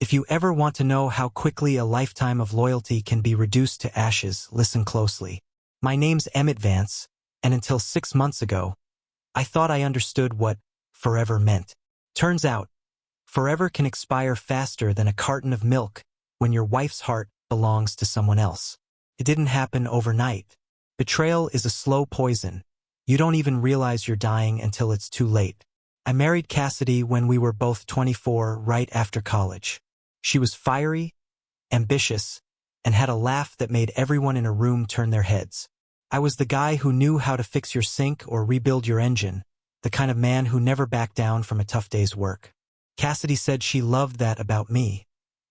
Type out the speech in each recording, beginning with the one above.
If you ever want to know how quickly a lifetime of loyalty can be reduced to ashes, listen closely. My name's Emmett Vance, and until 6 months ago, I thought I understood what forever meant. Turns out, forever can expire faster than a carton of milk when your wife's heart belongs to someone else. It didn't happen overnight. Betrayal is a slow poison. You don't even realize you're dying until it's too late. I married Cassidy when we were both 24, right after college. She was fiery, ambitious, and had a laugh that made everyone in a room turn their heads. I was the guy who knew how to fix your sink or rebuild your engine, the kind of man who never backed down from a tough day's work. Cassidy said she loved that about me,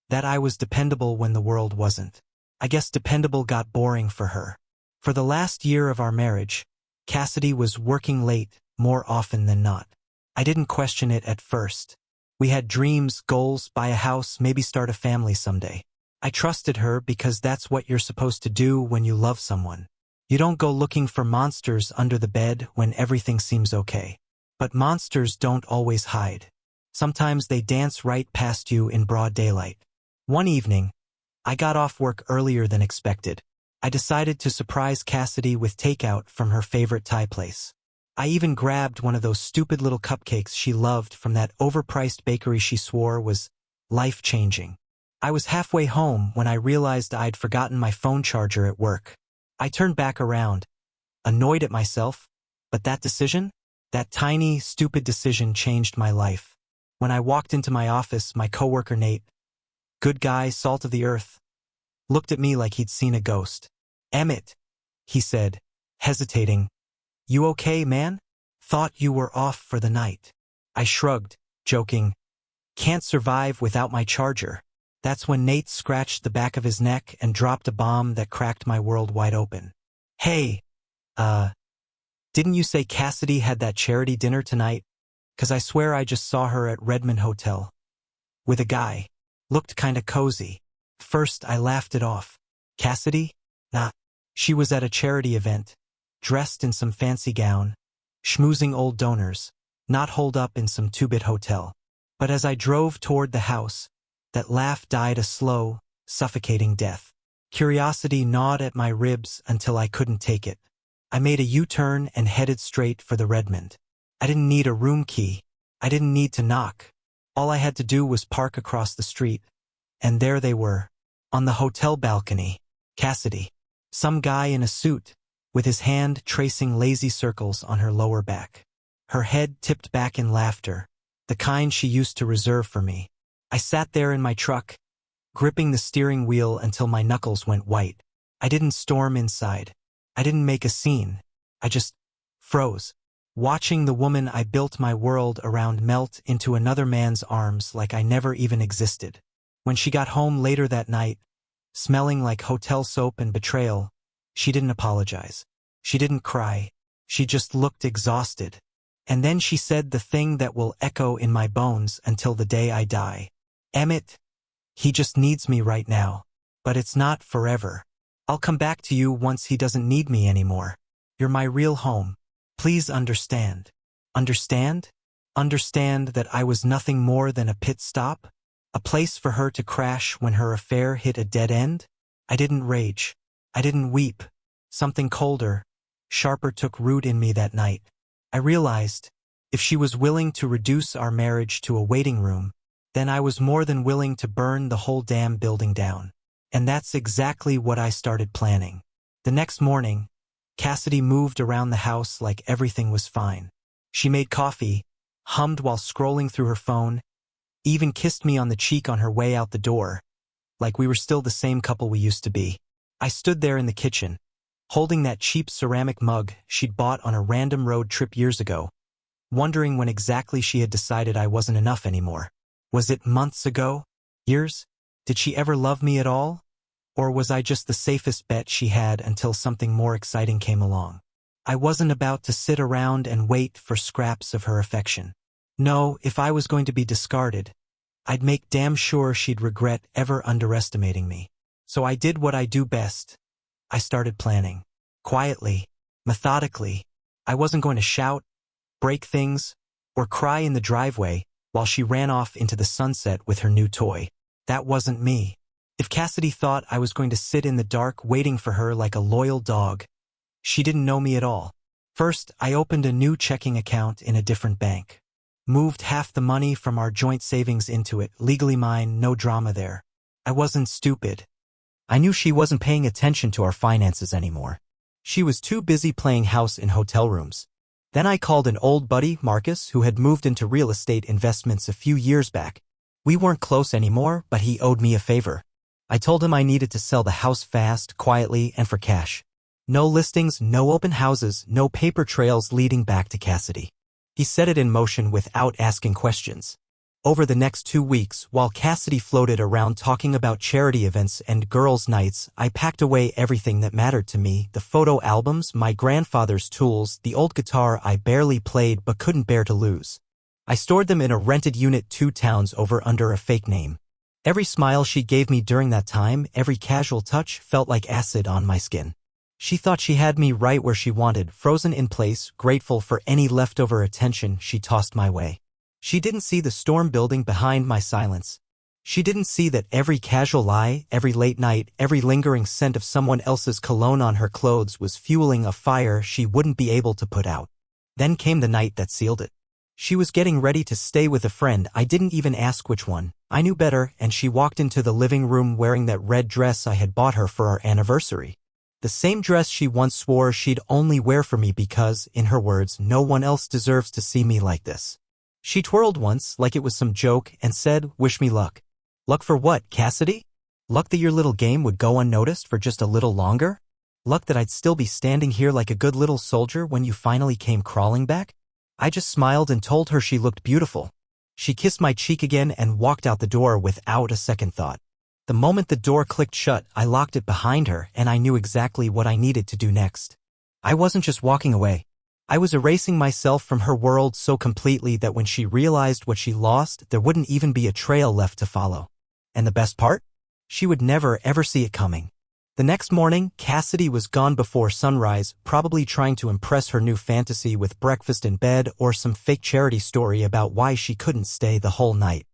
that I was dependable when the world wasn't. I guess dependable got boring for her. For the last year of our marriage, Cassidy was working late more often than not. I didn't question it at first. We had dreams, goals, buy a house, maybe start a family someday. I trusted her because that's what you're supposed to do when you love someone. You don't go looking for monsters under the bed when everything seems okay. But monsters don't always hide. Sometimes they dance right past you in broad daylight. One evening, I got off work earlier than expected. I decided to surprise Cassidy with takeout from her favorite Thai place. I even grabbed one of those stupid little cupcakes she loved from that overpriced bakery she swore was life-changing. I was halfway home when I realized I'd forgotten my phone charger at work. I turned back around, annoyed at myself, but that decision, that tiny, stupid decision changed my life. When I walked into my office, my coworker Nate, good guy, salt of the earth, looked at me like he'd seen a ghost. "Emmett," he said, hesitating. "You okay, man? Thought you were off for the night." I shrugged, joking. "Can't survive without my charger." That's when Nate scratched the back of his neck and dropped a bomb that cracked my world wide open. "Hey, didn't you say Cassidy had that charity dinner tonight? 'Cause I swear I just saw her at Redmond Hotel. With a guy. Looked kinda cozy." First, I laughed it off. Cassidy? Nah. She was at a charity event, dressed in some fancy gown, schmoozing old donors, not holed up in some two-bit hotel. But as I drove toward the house, that laugh died a slow, suffocating death. Curiosity gnawed at my ribs until I couldn't take it. I made a U-turn and headed straight for the Redmond. I didn't need a room key. I didn't need to knock. All I had to do was park across the street. And there they were, on the hotel balcony. Cassidy. Some guy in a suit, with his hand tracing lazy circles on her lower back. Her head tipped back in laughter, the kind she used to reserve for me. I sat there in my truck, gripping the steering wheel until my knuckles went white. I didn't storm inside. I didn't make a scene. I just froze, watching the woman I built my world around melt into another man's arms like I never even existed. When she got home later that night, smelling like hotel soap and betrayal, she didn't apologize. She didn't cry. She just looked exhausted. And then she said the thing that will echo in my bones until the day I die. "Emmett, he just needs me right now. But it's not forever. I'll come back to you once he doesn't need me anymore. You're my real home. Please understand." Understand? Understand that I was nothing more than a pit stop? A place for her to crash when her affair hit a dead end? I didn't rage. I didn't weep. Something colder, sharper took root in me that night. I realized, if she was willing to reduce our marriage to a waiting room, then I was more than willing to burn the whole damn building down. And that's exactly what I started planning. The next morning, Cassidy moved around the house like everything was fine. She made coffee, hummed while scrolling through her phone, even kissed me on the cheek on her way out the door, like we were still the same couple we used to be. I stood there in the kitchen, holding that cheap ceramic mug she'd bought on a random road trip years ago, wondering when exactly she had decided I wasn't enough anymore. Was it months ago? Years? Did she ever love me at all? Or was I just the safest bet she had until something more exciting came along? I wasn't about to sit around and wait for scraps of her affection. No, if I was going to be discarded, I'd make damn sure she'd regret ever underestimating me. So I did what I do best. I started planning. Quietly, methodically. I wasn't going to shout, break things, or cry in the driveway while she ran off into the sunset with her new toy. That wasn't me. If Cassidy thought I was going to sit in the dark waiting for her like a loyal dog, she didn't know me at all. First, I opened a new checking account in a different bank. Moved half the money from our joint savings into it, legally mine, no drama there. I wasn't stupid. I knew she wasn't paying attention to our finances anymore. She was too busy playing house in hotel rooms. Then I called an old buddy, Marcus, who had moved into real estate investments a few years back. We weren't close anymore, but he owed me a favor. I told him I needed to sell the house fast, quietly, and for cash. No listings, no open houses, no paper trails leading back to Cassidy. He set it in motion without asking questions. Over the next 2 weeks, while Cassidy floated around talking about charity events and girls' nights, I packed away everything that mattered to me: the photo albums, my grandfather's tools, the old guitar I barely played but couldn't bear to lose. I stored them in a rented unit 2 towns over under a fake name. Every smile she gave me during that time, every casual touch, felt like acid on my skin. She thought she had me right where she wanted, frozen in place, grateful for any leftover attention she tossed my way. She didn't see the storm building behind my silence. She didn't see that every casual lie, every late night, every lingering scent of someone else's cologne on her clothes was fueling a fire she wouldn't be able to put out. Then came the night that sealed it. She was getting ready to stay with a friend. I didn't even ask which one. I knew better, and she walked into the living room wearing that red dress I had bought her for our anniversary. The same dress she once swore she'd only wear for me because, in her words, no one else deserves to see me like this. She twirled once, like it was some joke, and said, "Wish me luck." Luck for what, Cassidy? Luck that your little game would go unnoticed for just a little longer? Luck that I'd still be standing here like a good little soldier when you finally came crawling back? I just smiled and told her she looked beautiful. She kissed my cheek again and walked out the door without a second thought. The moment the door clicked shut, I locked it behind her, and I knew exactly what I needed to do next. I wasn't just walking away. I was erasing myself from her world so completely that when she realized what she lost, there wouldn't even be a trail left to follow. And the best part? She would never ever see it coming. The next morning, Cassidy was gone before sunrise, probably trying to impress her new fantasy with breakfast in bed or some fake charity story about why she couldn't stay the whole night.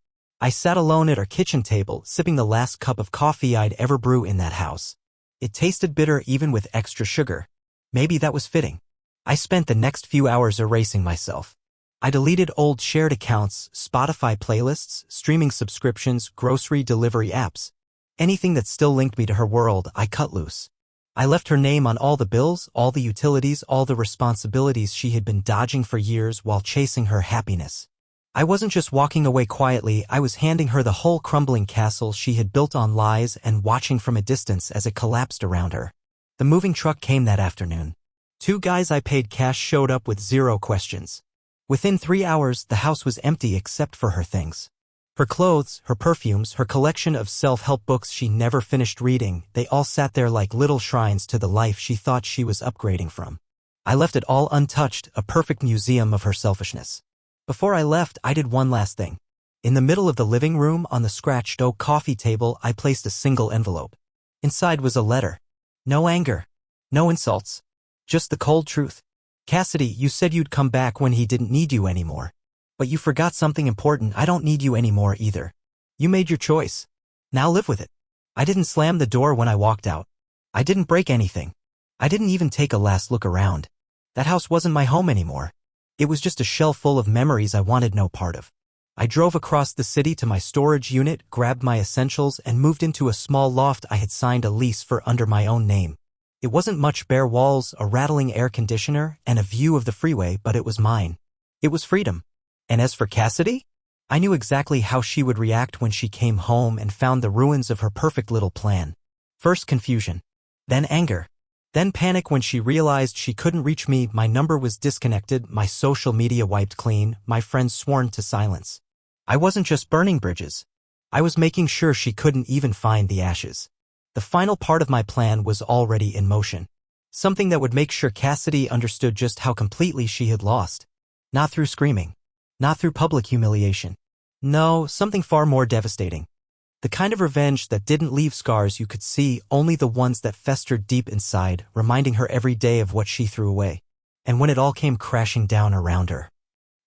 I sat alone at our kitchen table, sipping the last cup of coffee I'd ever brew in that house. It tasted bitter even with extra sugar. Maybe that was fitting. I spent the next few hours erasing myself. I deleted old shared accounts, Spotify playlists, streaming subscriptions, grocery delivery apps. Anything that still linked me to her world, I cut loose. I left her name on all the bills, all the utilities, all the responsibilities she had been dodging for years while chasing her happiness. I wasn't just walking away quietly, I was handing her the whole crumbling castle she had built on lies and watching from a distance as it collapsed around her. The moving truck came that afternoon. 2 guys I paid cash showed up with 0 questions. Within 3 hours, the house was empty except for her things. Her clothes, her perfumes, her collection of self-help books she never finished reading, they all sat there like little shrines to the life she thought she was upgrading from. I left it all untouched, a perfect museum of her selfishness. Before I left, I did one last thing. In the middle of the living room, on the scratched oak coffee table, I placed a single envelope. Inside was a letter. No anger. No insults. Just the cold truth. Cassidy, you said you'd come back when he didn't need you anymore. But you forgot something important. I don't need you anymore either. You made your choice. Now live with it. I didn't slam the door when I walked out. I didn't break anything. I didn't even take a last look around. That house wasn't my home anymore. It was just a shell full of memories I wanted no part of. I drove across the city to my storage unit, grabbed my essentials, and moved into a small loft I had signed a lease for under my own name. It wasn't much: bare walls, a rattling air conditioner, and a view of the freeway, but it was mine. It was freedom. And as for Cassidy? I knew exactly how she would react when she came home and found the ruins of her perfect little plan. First confusion. Then anger. Then panic when she realized she couldn't reach me. My number was disconnected, my social media wiped clean, my friends sworn to silence. I wasn't just burning bridges. I was making sure she couldn't even find the ashes. The final part of my plan was already in motion. Something that would make sure Cassidy understood just how completely she had lost. Not through screaming. Not through public humiliation. No, something far more devastating. The kind of revenge that didn't leave scars you could see, only the ones that festered deep inside, reminding her every day of what she threw away. And when it all came crashing down around her,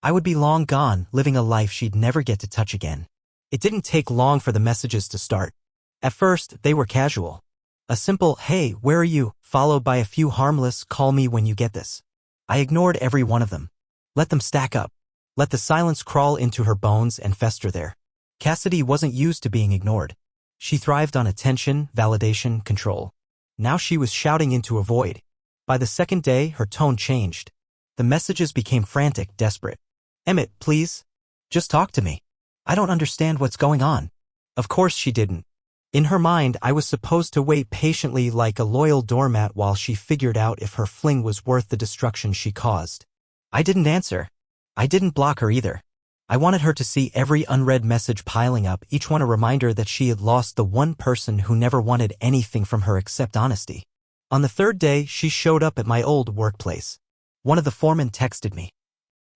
I would be long gone, living a life she'd never get to touch again. It didn't take long for the messages to start. At first, they were casual. A simple, "Hey, where are you?" followed by a few harmless, "Call me when you get this." I ignored every one of them. Let them stack up. Let the silence crawl into her bones and fester there. Cassidy wasn't used to being ignored. She thrived on attention, validation, control. Now she was shouting into a void. By the second day, her tone changed. The messages became frantic, desperate. "Emmett, please. Just talk to me. I don't understand what's going on." Of course she didn't. In her mind, I was supposed to wait patiently like a loyal doormat while she figured out if her fling was worth the destruction she caused. I didn't answer. I didn't block her either. I wanted her to see every unread message piling up, each one a reminder that she had lost the one person who never wanted anything from her except honesty. On the third day, she showed up at my old workplace. One of the foremen texted me.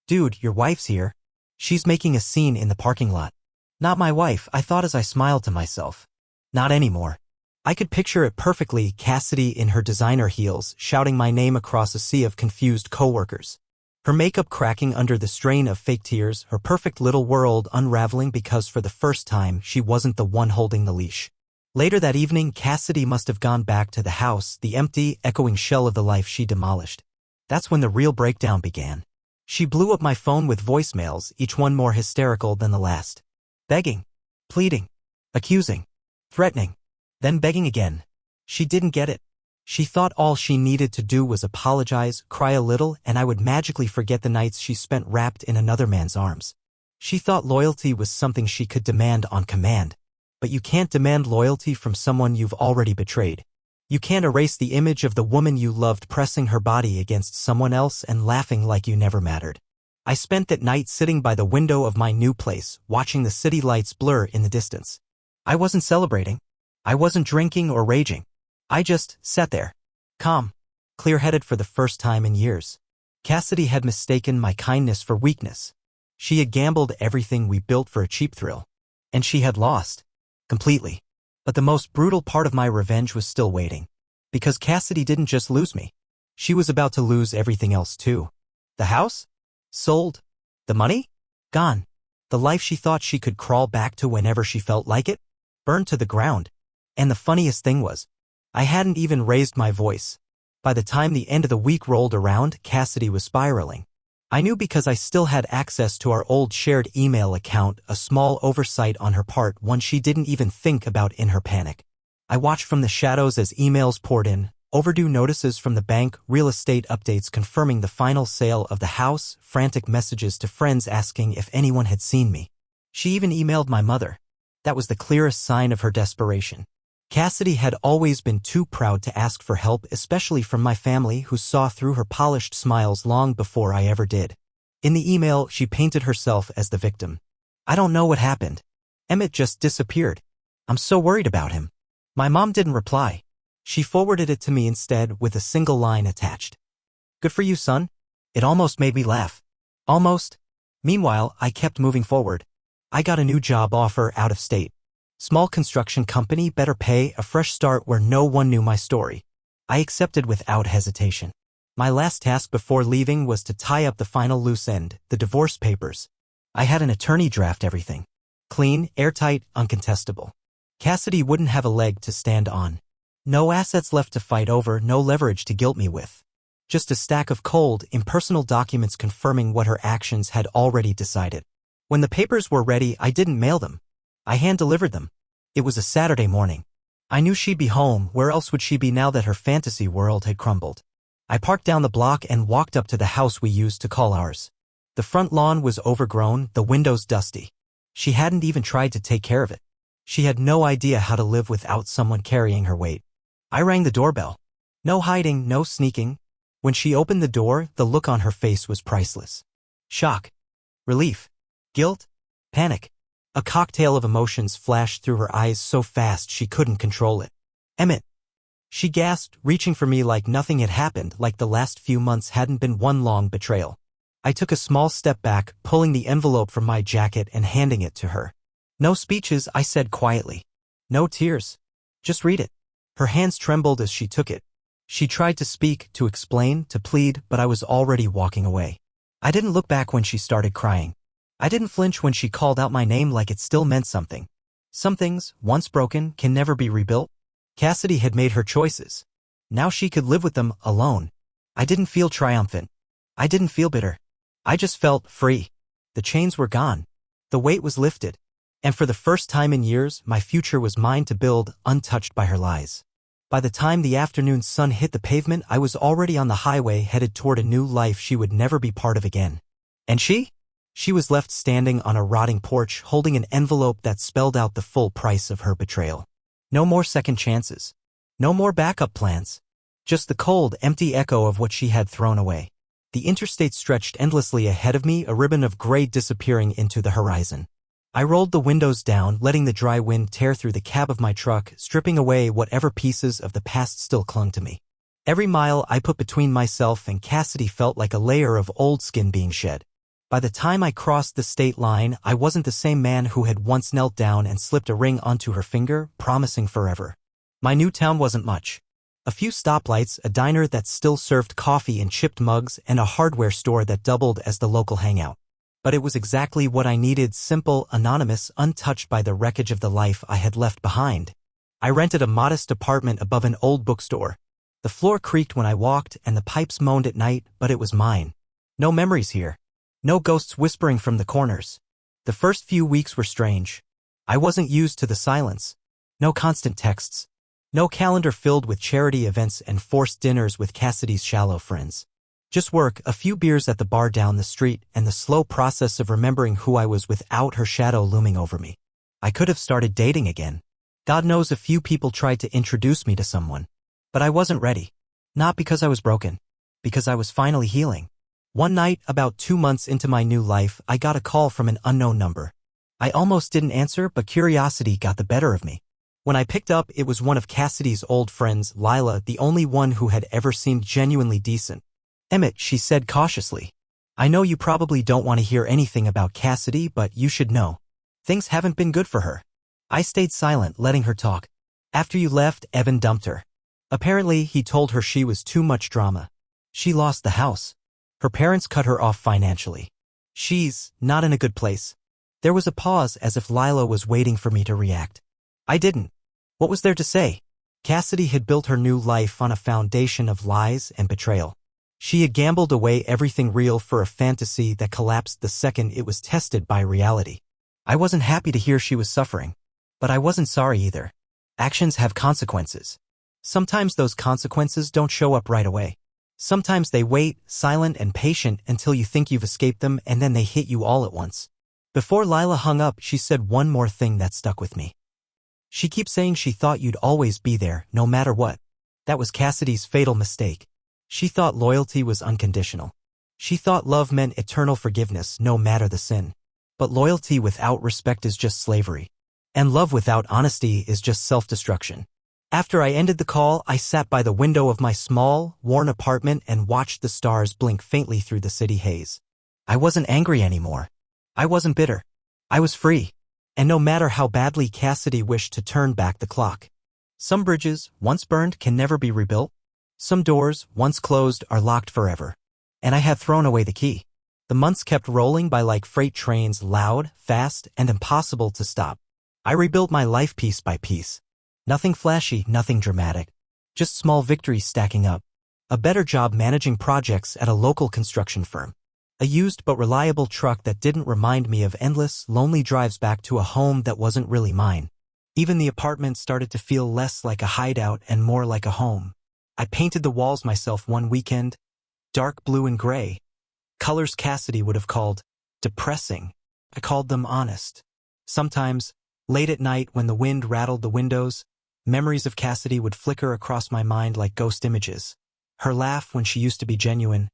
"Dude, your wife's here. She's making a scene in the parking lot." Not my wife, I thought as I smiled to myself. Not anymore. I could picture it perfectly, Cassidy in her designer heels, shouting my name across a sea of confused coworkers. Her makeup cracking under the strain of fake tears, her perfect little world unraveling because for the first time she wasn't the one holding the leash. Later that evening, Cassidy must have gone back to the house, the empty, echoing shell of the life she demolished. That's when the real breakdown began. She blew up my phone with voicemails, each one more hysterical than the last. Begging, pleading, accusing, threatening, then begging again. She didn't get it. She thought all she needed to do was apologize, cry a little, and I would magically forget the nights she spent wrapped in another man's arms. She thought loyalty was something she could demand on command. But you can't demand loyalty from someone you've already betrayed. You can't erase the image of the woman you loved pressing her body against someone else and laughing like you never mattered. I spent that night sitting by the window of my new place, watching the city lights blur in the distance. I wasn't celebrating. I wasn't drinking or raging. I just sat there, calm, clear-headed for the first time in years. Cassidy had mistaken my kindness for weakness. She had gambled everything we built for a cheap thrill. And she had lost. Completely. But the most brutal part of my revenge was still waiting. Because Cassidy didn't just lose me. She was about to lose everything else too. The house? Sold. The money? Gone. The life she thought she could crawl back to whenever she felt like it? Burned to the ground. And the funniest thing was, I hadn't even raised my voice. By the time the end of the week rolled around, Cassidy was spiraling. I knew because I still had access to our old shared email account, a small oversight on her part, one she didn't even think about in her panic. I watched from the shadows as emails poured in, overdue notices from the bank, real estate updates confirming the final sale of the house, frantic messages to friends asking if anyone had seen me. She even emailed my mother. That was the clearest sign of her desperation. Cassidy had always been too proud to ask for help, especially from my family who saw through her polished smiles long before I ever did. In the email, she painted herself as the victim. "I don't know what happened. Emmett just disappeared. I'm so worried about him." My mom didn't reply. She forwarded it to me instead with a single line attached. "Good for you, son." It almost made me laugh. Almost. Meanwhile, I kept moving forward. I got a new job offer out of state. Small construction company, better pay, a fresh start where no one knew my story. I accepted without hesitation. My last task before leaving was to tie up the final loose end, the divorce papers. I had an attorney draft everything. Clean, airtight, uncontestable. Cassidy wouldn't have a leg to stand on. No assets left to fight over, no leverage to guilt me with. Just a stack of cold, impersonal documents confirming what her actions had already decided. When the papers were ready, I didn't mail them. I hand-delivered them. It was a Saturday morning. I knew she'd be home. Where else would she be now that her fantasy world had crumbled? I parked down the block and walked up to the house we used to call ours. The front lawn was overgrown, the windows dusty. She hadn't even tried to take care of it. She had no idea how to live without someone carrying her weight. I rang the doorbell. No hiding, no sneaking. When she opened the door, the look on her face was priceless. Shock. Relief. Guilt. Panic. A cocktail of emotions flashed through her eyes so fast she couldn't control it. "Emmett." She gasped, reaching for me like nothing had happened, like the last few months hadn't been one long betrayal. I took a small step back, pulling the envelope from my jacket and handing it to her. "No speeches," I said quietly. "No tears. Just read it." Her hands trembled as she took it. She tried to speak, to explain, to plead, but I was already walking away. I didn't look back when she started crying. I didn't flinch when she called out my name like it still meant something. Some things, once broken, can never be rebuilt. Cassidy had made her choices. Now she could live with them alone. I didn't feel triumphant. I didn't feel bitter. I just felt free. The chains were gone. The weight was lifted. And for the first time in years, my future was mine to build, untouched by her lies. By the time the afternoon sun hit the pavement, I was already on the highway headed toward a new life she would never be part of again. And she? She was left standing on a rotting porch, holding an envelope that spelled out the full price of her betrayal. No more second chances. No more backup plans. Just the cold, empty echo of what she had thrown away. The interstate stretched endlessly ahead of me, a ribbon of gray disappearing into the horizon. I rolled the windows down, letting the dry wind tear through the cab of my truck, stripping away whatever pieces of the past still clung to me. Every mile I put between myself and Cassidy felt like a layer of old skin being shed. By the time I crossed the state line, I wasn't the same man who had once knelt down and slipped a ring onto her finger, promising forever. My new town wasn't much. A few stoplights, a diner that still served coffee in chipped mugs, and a hardware store that doubled as the local hangout. But it was exactly what I needed: simple, anonymous, untouched by the wreckage of the life I had left behind. I rented a modest apartment above an old bookstore. The floor creaked when I walked and the pipes moaned at night, but it was mine. No memories here. No ghosts whispering from the corners. The first few weeks were strange. I wasn't used to the silence. No constant texts. No calendar filled with charity events and forced dinners with Cassidy's shallow friends. Just work, a few beers at the bar down the street, and the slow process of remembering who I was without her shadow looming over me. I could have started dating again. God knows a few people tried to introduce me to someone. But I wasn't ready. Not because I was broken. Because I was finally healing. One night, about 2 months into my new life, I got a call from an unknown number. I almost didn't answer, but curiosity got the better of me. When I picked up, it was one of Cassidy's old friends, Lila, the only one who had ever seemed genuinely decent. "Emmett," she said cautiously. "I know you probably don't want to hear anything about Cassidy, but you should know. Things haven't been good for her." I stayed silent, letting her talk. "After you left, Evan dumped her. Apparently, he told her she was too much drama. She lost the house. Her parents cut her off financially. She's not in a good place." There was a pause, as if Lila was waiting for me to react. I didn't. What was there to say? Cassidy had built her new life on a foundation of lies and betrayal. She had gambled away everything real for a fantasy that collapsed the second it was tested by reality. I wasn't happy to hear she was suffering. But I wasn't sorry either. Actions have consequences. Sometimes those consequences don't show up right away. Sometimes they wait, silent and patient, until you think you've escaped them, and then they hit you all at once. Before Lila hung up, she said one more thing that stuck with me. "She keeps saying she thought you'd always be there, no matter what." That was Cassidy's fatal mistake. She thought loyalty was unconditional. She thought love meant eternal forgiveness, no matter the sin. But loyalty without respect is just slavery. And love without honesty is just self-destruction. After I ended the call, I sat by the window of my small, worn apartment and watched the stars blink faintly through the city haze. I wasn't angry anymore. I wasn't bitter. I was free. And no matter how badly Cassidy wished to turn back the clock. Some bridges, once burned, can never be rebuilt. Some doors, once closed, are locked forever. And I had thrown away the key. The months kept rolling by like freight trains, loud, fast, and impossible to stop. I rebuilt my life piece by piece. Nothing flashy, nothing dramatic. Just small victories stacking up. A better job managing projects at a local construction firm. A used but reliable truck that didn't remind me of endless, lonely drives back to a home that wasn't really mine. Even the apartment started to feel less like a hideout and more like a home. I painted the walls myself one weekend. Dark blue and gray. Colors Cassidy would have called depressing. I called them honest. Sometimes, late at night when the wind rattled the windows, memories of Cassidy would flicker across my mind like ghost images. Her laugh when she used to be genuine.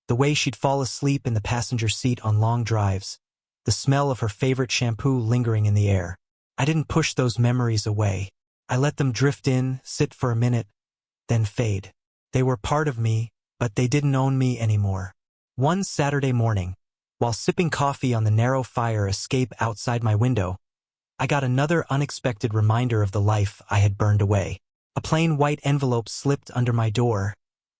The way she'd fall asleep in the passenger seat on long drives. The smell of her favorite shampoo lingering in the air. I didn't push those memories away. I let them drift in, sit for a minute, then fade. They were part of me, but they didn't own me anymore. One Saturday morning, while sipping coffee on the narrow fire escape outside my window, I got another unexpected reminder of the life I had burned away. A plain white envelope slipped under my door.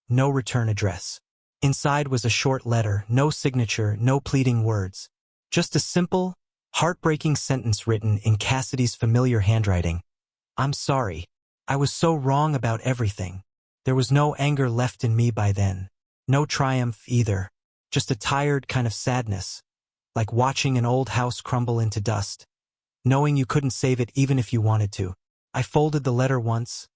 No return address. Inside was a short letter, no signature, no pleading words. Just a simple, heartbreaking sentence written in Cassidy's familiar handwriting. I'm sorry. I was so wrong about everything. There was no anger left in me by then. No triumph either. Just a tired kind of sadness, like watching an old house crumble into dust, knowing you couldn't save it even if you wanted to. I folded the letter once,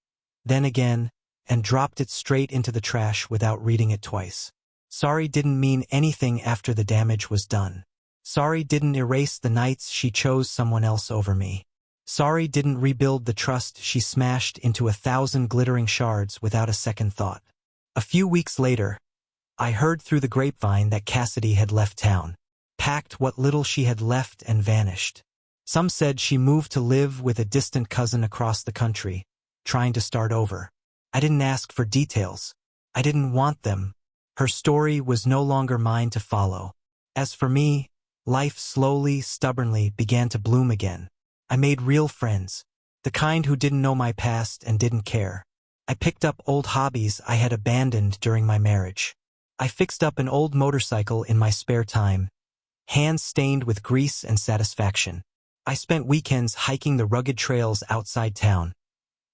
then again, and dropped it straight into the trash without reading it twice. Sorry didn't mean anything after the damage was done. Sorry didn't erase the nights she chose someone else over me. Sorry didn't rebuild the trust she smashed into 1,000 glittering shards without a second thought. A few weeks later, I heard through the grapevine that Cassidy had left town, packed what little she had left and vanished. Some said she moved to live with a distant cousin across the country, trying to start over. I didn't ask for details. I didn't want them. Her story was no longer mine to follow. As for me, life slowly, stubbornly began to bloom again. I made real friends, the kind who didn't know my past and didn't care. I picked up old hobbies I had abandoned during my marriage. I fixed up an old motorcycle in my spare time, hands stained with grease and satisfaction. I spent weekends hiking the rugged trails outside town,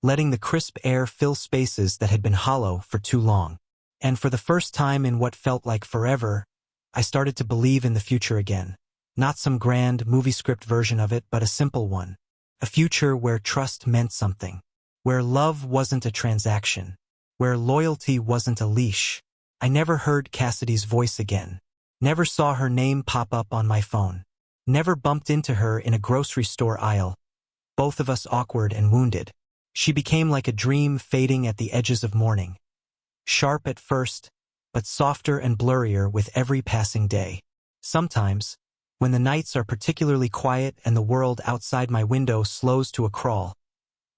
letting the crisp air fill spaces that had been hollow for too long. And for the first time in what felt like forever, I started to believe in the future again. Not some grand movie script version of it, but a simple one. A future where trust meant something. Where love wasn't a transaction. Where loyalty wasn't a leash. I never heard Cassidy's voice again. Never saw her name pop up on my phone. Never bumped into her in a grocery store aisle, both of us awkward and wounded. She became like a dream fading at the edges of morning. Sharp at first, but softer and blurrier with every passing day. Sometimes, when the nights are particularly quiet and the world outside my window slows to a crawl,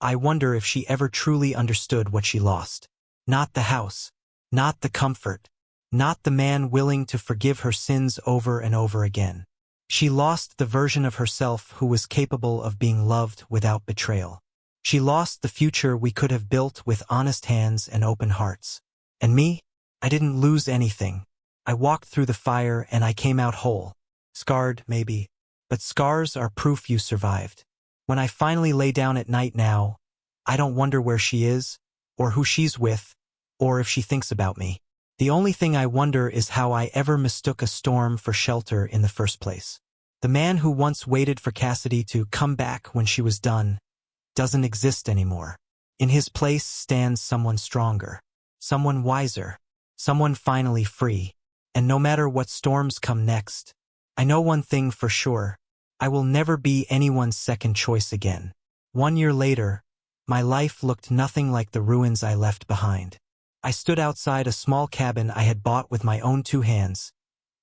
I wonder if she ever truly understood what she lost. Not the house. Not the comfort. Not the man willing to forgive her sins over and over again. She lost the version of herself who was capable of being loved without betrayal. She lost the future we could have built with honest hands and open hearts. And me? I didn't lose anything. I walked through the fire and I came out whole. Scarred, maybe. But scars are proof you survived. When I finally lay down at night now, I don't wonder where she is, or who she's with, or if she thinks about me. The only thing I wonder is how I ever mistook a storm for shelter in the first place. The man who once waited for Cassidy to come back when she was done doesn't exist anymore. In his place stands someone stronger, someone wiser, someone finally free. And no matter what storms come next, I know one thing for sure. I will never be anyone's second choice again. 1 year later, my life looked nothing like the ruins I left behind. I stood outside a small cabin I had bought with my own 2 hands,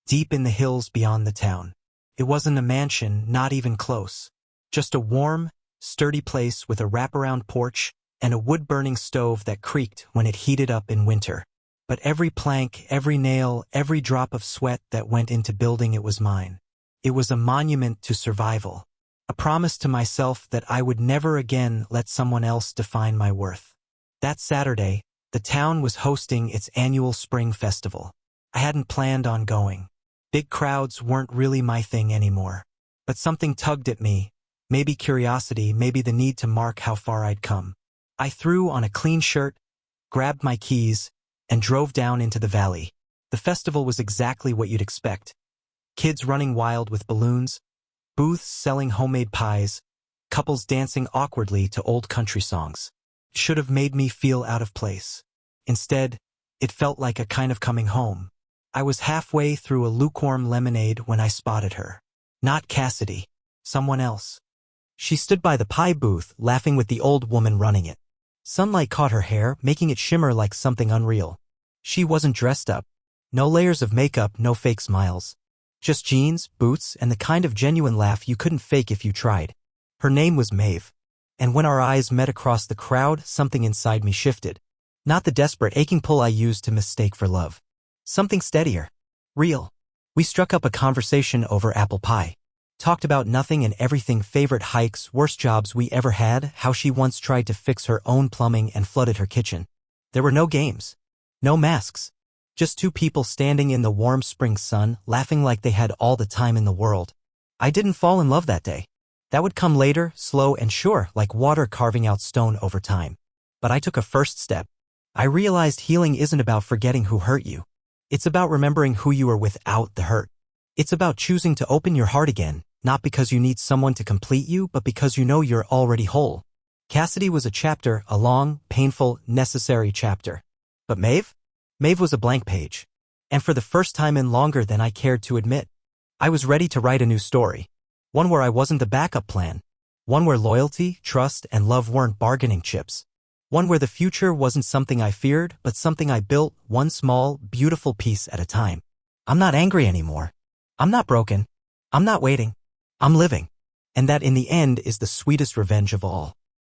deep in the hills beyond the town. It wasn't a mansion, not even close. Just a warm, sturdy place with a wraparound porch and a wood-burning stove that creaked when it heated up in winter. But every plank, every nail, every drop of sweat that went into building it was mine. It was a monument to survival, a promise to myself that I would never again let someone else define my worth. That Saturday, the town was hosting its annual spring festival. I hadn't planned on going. Big crowds weren't really my thing anymore. But something tugged at me, maybe curiosity, maybe the need to mark how far I'd come. I threw on a clean shirt, grabbed my keys, and drove down into the valley. The festival was exactly what you'd expect. Kids running wild with balloons, booths selling homemade pies, couples dancing awkwardly to old country songs. It should have made me feel out of place. Instead, it felt like a kind of coming home. I was halfway through a lukewarm lemonade when I spotted her. Not Cassidy. Someone else. She stood by the pie booth, laughing with the old woman running it. Sunlight caught her hair, making it shimmer like something unreal. She wasn't dressed up. No layers of makeup, no fake smiles. Just jeans, boots, and the kind of genuine laugh you couldn't fake if you tried. Her name was Maeve. And when our eyes met across the crowd, something inside me shifted. Not the desperate, aching pull I used to mistake for love. Something steadier. Real. We struck up a conversation over apple pie. Talked about nothing and everything, favorite hikes, worst jobs we ever had, how she once tried to fix her own plumbing and flooded her kitchen. There were no games. No masks. Just 2 people standing in the warm spring sun, laughing like they had all the time in the world. I didn't fall in love that day. That would come later, slow and sure, like water carving out stone over time. But I took a first step. I realized healing isn't about forgetting who hurt you. It's about remembering who you were without the hurt. It's about choosing to open your heart again, not because you need someone to complete you, but because you know you're already whole. Cassidy was a chapter, a long, painful, necessary chapter. But Maeve? Maeve was a blank page. And for the first time in longer than I cared to admit, I was ready to write a new story. One where I wasn't the backup plan. One where loyalty, trust, and love weren't bargaining chips. One where the future wasn't something I feared, but something I built, one small, beautiful piece at a time. I'm not angry anymore. I'm not broken. I'm not waiting. I'm living. And that in the end is the sweetest revenge of all.